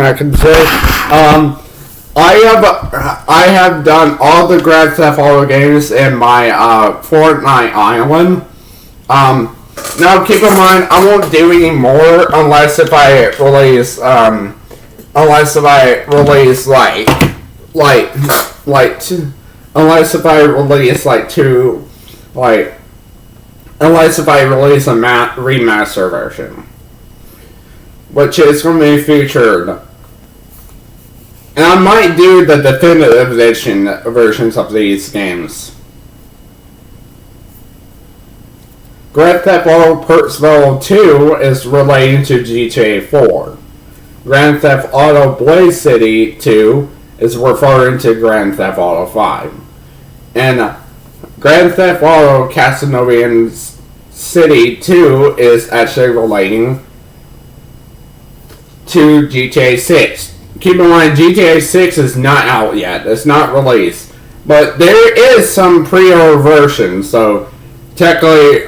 I can say. I have done all the Grand Theft Auto games in my Fortnite island. Now keep in mind, I won't do any more unless if I release unless if I release a remaster version, which is going to be featured. And I might do the definitive edition versions of these games. Grand Theft Auto Pertsville II is related to GTA 4. Grand Theft Auto Blaze City 2 is referring to Grand Theft Auto 5. And Grand Theft Auto Casanovan City II is actually relating to GTA 6. Keep in mind, GTA 6 is not out yet. It's not released. But there is some pre-order versions, so technically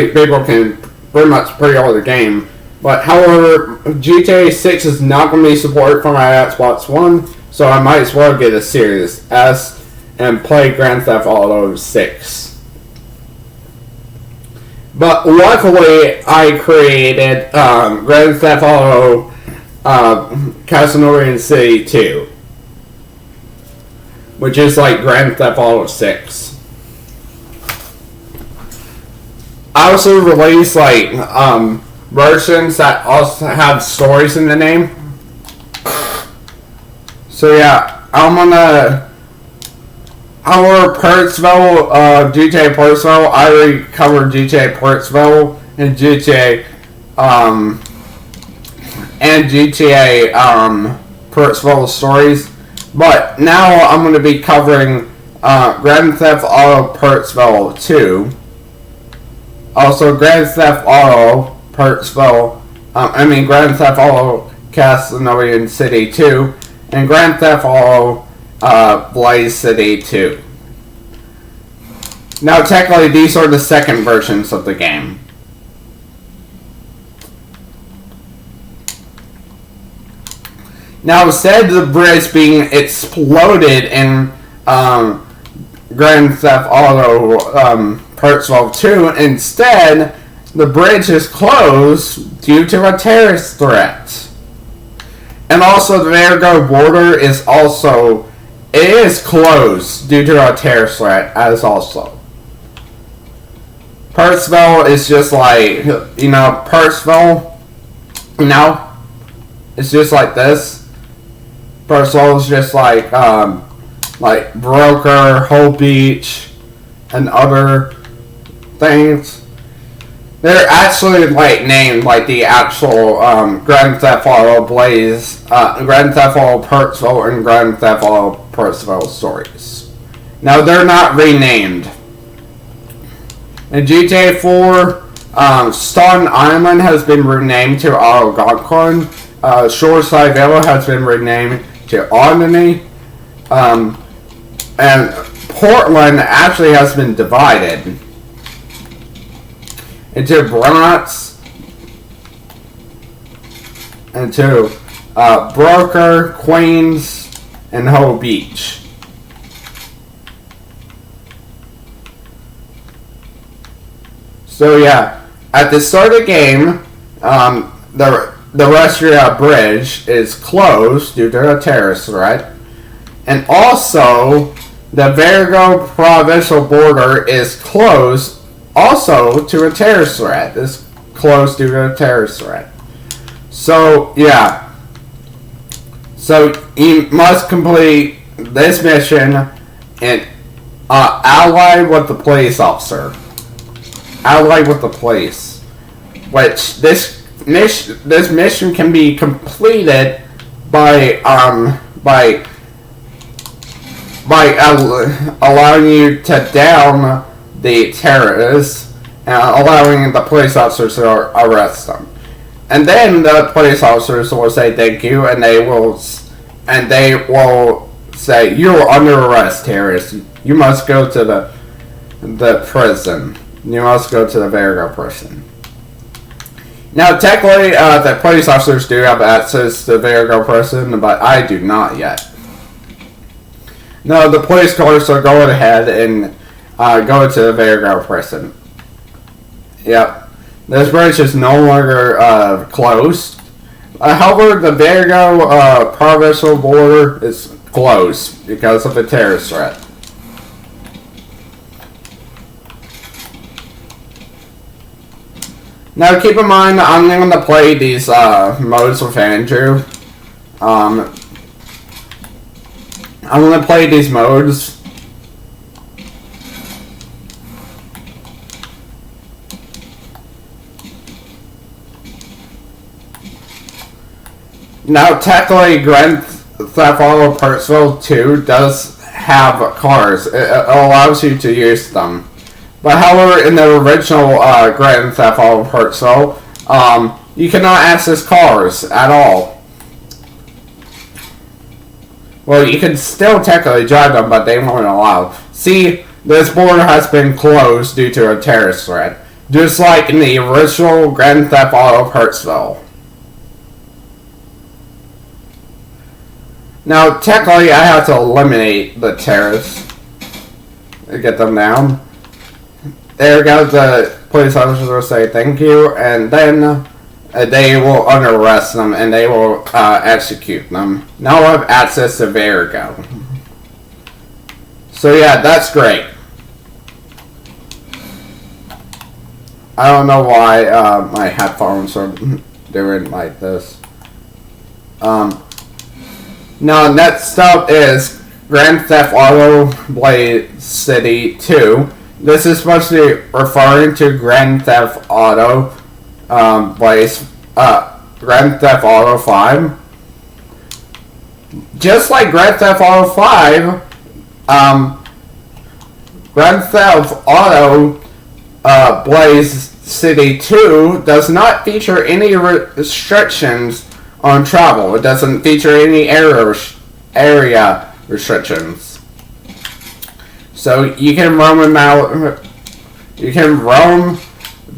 people can pretty much pre-order the game. But however, GTA 6 is not going to be supported for my Xbox One, so I might as well get a Series S and play Grand Theft Auto 6. But luckily, I created Grand Theft Auto Casanovan City II, which is like Grand Theft Auto 6. I also released versions that also have stories in the name. So yeah, I'm gonna our Pertsville, GTA Pertsville. I already covered GTA Pertsville and GTA Pertsville stories, but now I'm going to be covering Grand Theft Auto Pertsville 2. Also, Grand Theft Auto Pertsville, Grand Theft Auto Casanovan City 2, and Grand Theft Auto Blaze City 2. Now, technically, these are the second versions of the game. Now, instead of the bridge being exploded in Grand Theft Auto Pertsville 2, instead, the bridge is closed due to a terrorist threat. And also, the Vergo border is closed due to a terrorist threat as also. Pertsville is just like, Pertsville, it's just like this. Pertsville is just like Broker, Whole Beach, and other things. They're actually named like the actual Grand Theft Auto Blaze, Grand Theft Auto Pertsville, and Grand Theft Auto Pertsville stories. Now they're not renamed. In GTA 4, Staten Island has been renamed to Algonquin. Shoreside Villa has been renamed to Albany. And Portland actually has been divided into Bronx, into Broker, Queens, and Whole Beach. So yeah, at the start of the game, the Restria Bridge is closed due to a terrorist threat, and also the Vergo provincial border is closed also to a terrorist threat. It's closed due to a terrorist threat. So yeah, so you must complete this mission and ally with the police officer. Allied with the police, which this mission can be completed by allowing you to down the terrorists and allowing the police officers to arrest them, and then the police officers will say thank you, and they will say you're under arrest, terrorist. You must go to the prison. You must go to the Vergo prison. Now, technically, the police officers do have access to Vertigo Prison, but I do not yet. No, the police cars are going ahead and go to the Vertigo Prison. Yep. This bridge is no longer closed. However, the Vertigo provincial border is closed because of a terrorist threat. Now, keep in mind, I'm going to play these modes with Andrew. I'm going to play these modes. Now, technically, Grand Theft Auto Pertsville II does have cars. It allows you to use them. But however, in the original Grand Theft Auto Pertsville, you cannot access cars at all. Well, you can still technically drive them, but they won't allow. See, this border has been closed due to a terrorist threat, just like in the original Grand Theft Auto Pertsville. Now, technically, I have to eliminate the terrorists to get them down. There goes the police officers will say thank you, and then they will arrest them and they will execute them. Now I have access to Vertigo. So yeah, that's great. I don't know why my headphones are doing like this. Now next up is Grand Theft Auto Blaze City 2. This is supposed to be referring to Grand Theft Auto Grand Theft Auto 5. Just like Grand Theft Auto 5, Grand Theft Auto Blaze City 2 does not feature any restrictions on travel. It doesn't feature any area restrictions. So you can roam them out. You can roam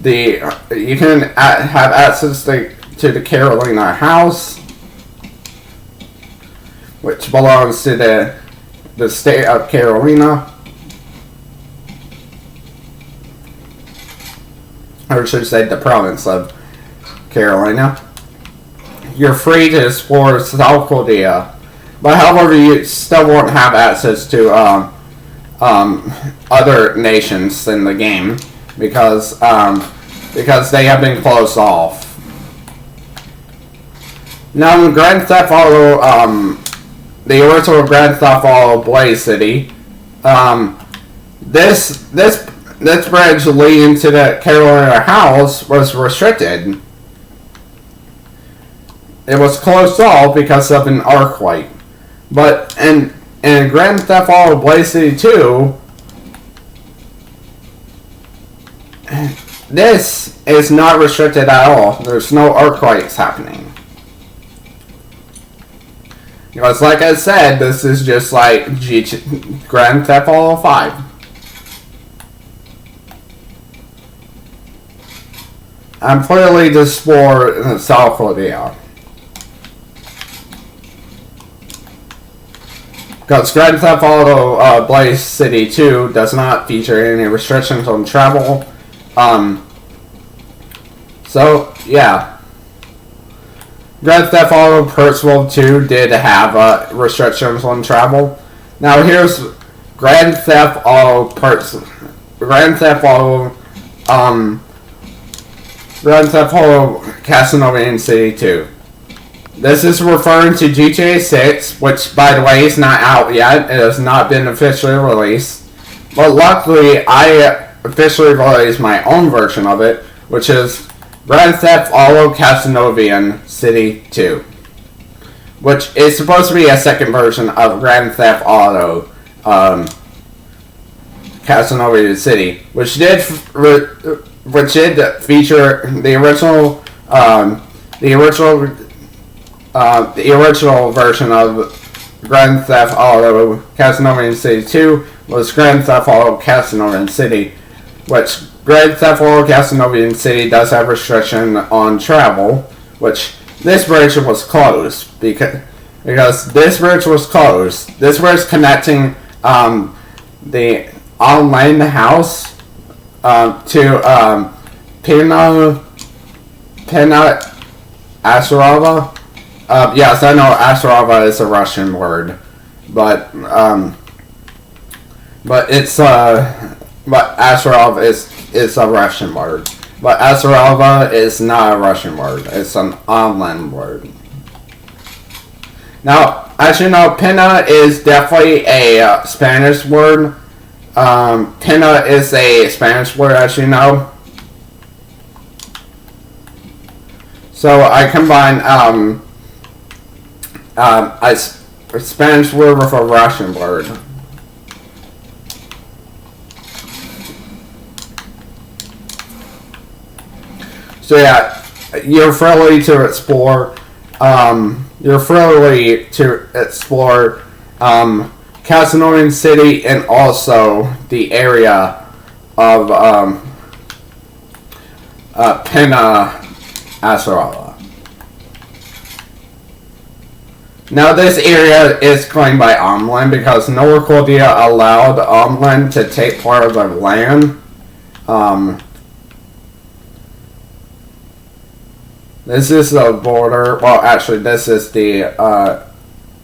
the. You can have access to the Carolina house, which belongs to the state of Carolina, or should I say the province of Carolina. You're free to explore South Korea, but however, you still won't have access to other nations in the game because they have been closed off. Now, in Grand Theft Auto, the original Grand Theft Auto Blaze City, this bridge leading to the Carolina house was restricted. It was closed off because of an earthquake. But in Grand Theft Auto Blaze City 2, this is not restricted at all. There's no earthquakes happening. Because like I said, this is just like Grand Theft Auto 5. I'm clearly to explore South Korea. Because Grand Theft Auto Blaze City 2 does not feature any restrictions on travel. So, yeah. Grand Theft Auto Pertsville II did have restrictions on travel. Now here's Grand Theft Auto Casanovan City 2. This is referring to GTA 6, which, by the way, is not out yet. It has not been officially released. But luckily, I officially released my own version of it, which is Grand Theft Auto Casanovan City 2. Which is supposed to be a second version of Grand Theft Auto Casanovan City, which did feature the original version of Grand Theft Auto Casanovan City 2 was Grand Theft Auto Casanovan City, which Grand Theft Auto Casanovan City does have restriction on travel, which this bridge was closed because this bridge was closed. This bridge connecting the online house to Pina Asarava. Yes, I know Asarava is a Russian word, but it's but Asarov is a Russian word. But Asarava is not a Russian word. It's an online word. Now, as you know, Pina is definitely a Spanish word. Pina is a Spanish word, as you know. So I combine a Spanish word with a Russian word. So yeah, you're free to explore. Casanovan City and also the area of Pena Asarala. Now this area is claimed by Omland because North Korea allowed Omland to take part of their land. This is the border. Well, actually, this is the.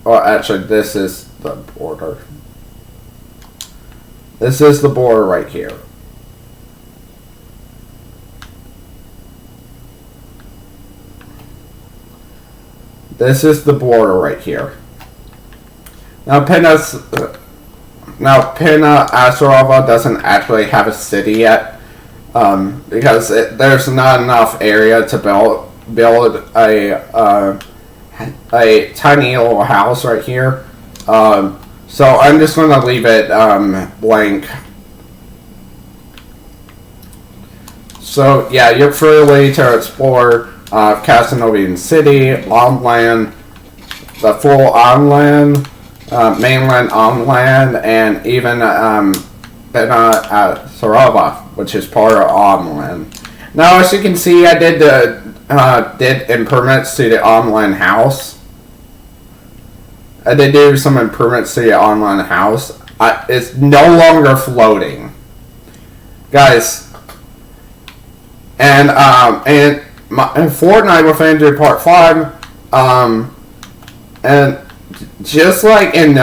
This is the border. This is the border right here. This is the border right here. Now, Pena Asarova doesn't actually have a city yet, because there's not enough area to build a tiny little house right here. So I'm just going to leave it blank. So yeah, you're free to explore Casanovan City, on land, the full on land, mainland on land, and even Sarava, which is part of on land. Now, as you can see, I did improvements to the online house. I did do some improvements to the online house. It's no longer floating, guys. And Fortnite with Andrew Part 5, and just like in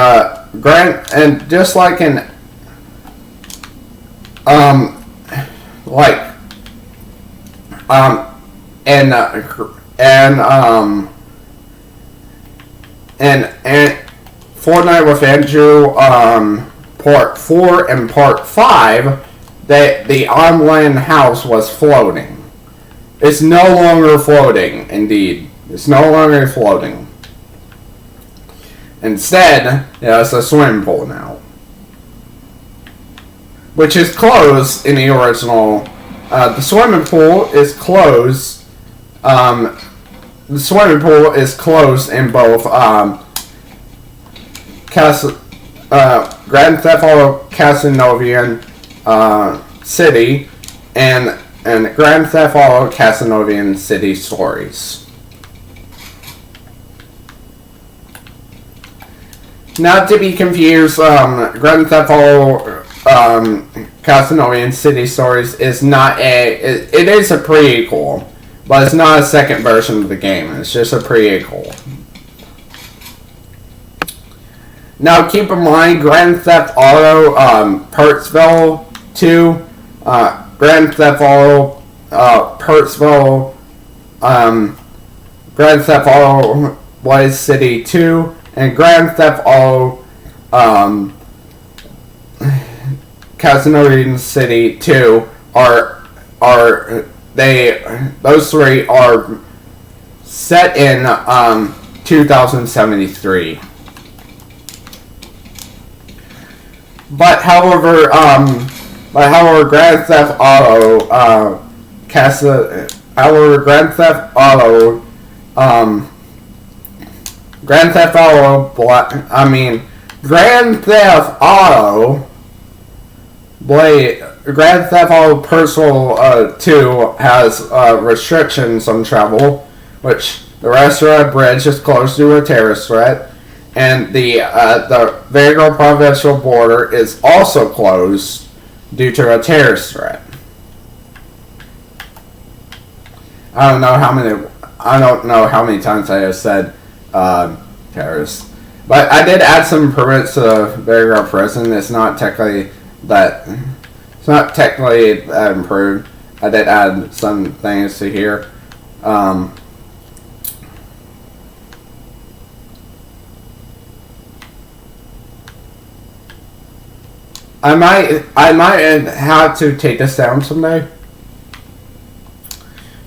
Fortnite with Andrew Part 4 and Part 5, the online house was floating. It's no longer floating, indeed. It's no longer floating. Instead, it's a swimming pool now, which is closed in the original. The swimming pool is closed. The swimming pool is closed in both Grand Theft Auto Casanovan City and Grand Theft Auto Casanovan City Stories. Not to be confused, Grand Theft Auto Casanovan City Stories is not it is a prequel, but it's not a second version of the game. It's just a prequel. Now, keep in mind, Grand Theft Auto Pertsville II, Grand Theft Auto Pertsville, Grand Theft Auto Vice City 2, and Grand Theft Auto Casanovan City 2 those three are set in 2073. But however, Grand Theft Auto Grand Theft Auto Grand Theft Auto Pertsville 2 has restrictions on travel, which the restaurant bridge is closed due to a terrorist threat, and the Vagrant provincial border is also closed due to a terrorist threat. I don't know how many times I have said terrorists, but I did add some permits to the Vagrant prison. It's not technically improved. I did add some things to here. I might have to take this down someday.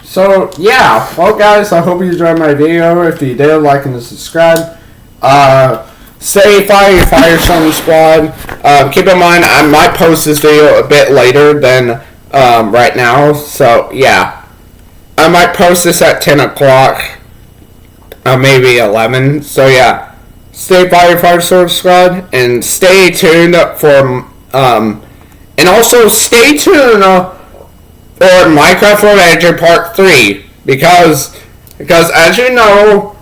So yeah, well guys, I hope you enjoyed my video. If you did, like and subscribe. Stay Firestorm Squad. Keep in mind, I might post this video a bit later than right now. So yeah, I might post this at 10 o'clock, maybe 11. So yeah, stay Firestorm Squad and stay tuned for and also stay tuned for Minecraft Adventure Part 3 because as you know,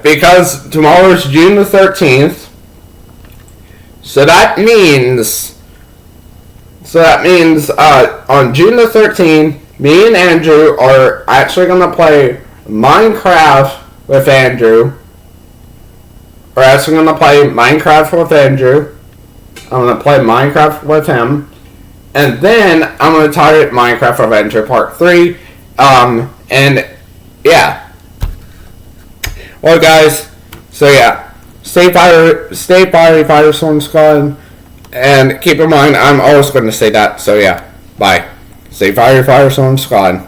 because tomorrow is June the 13th, so that means on June the 13th, me and Andrew are actually gonna play Minecraft with Andrew. We're actually gonna play Minecraft with Andrew. I'm going to play Minecraft with him. And then I'm going to target Minecraft Adventure Part 3. And yeah. Well guys, so yeah. Stay Firestorm Squad. And keep in mind, I'm always going to say that. So yeah. Bye. Stay Firestorm Squad.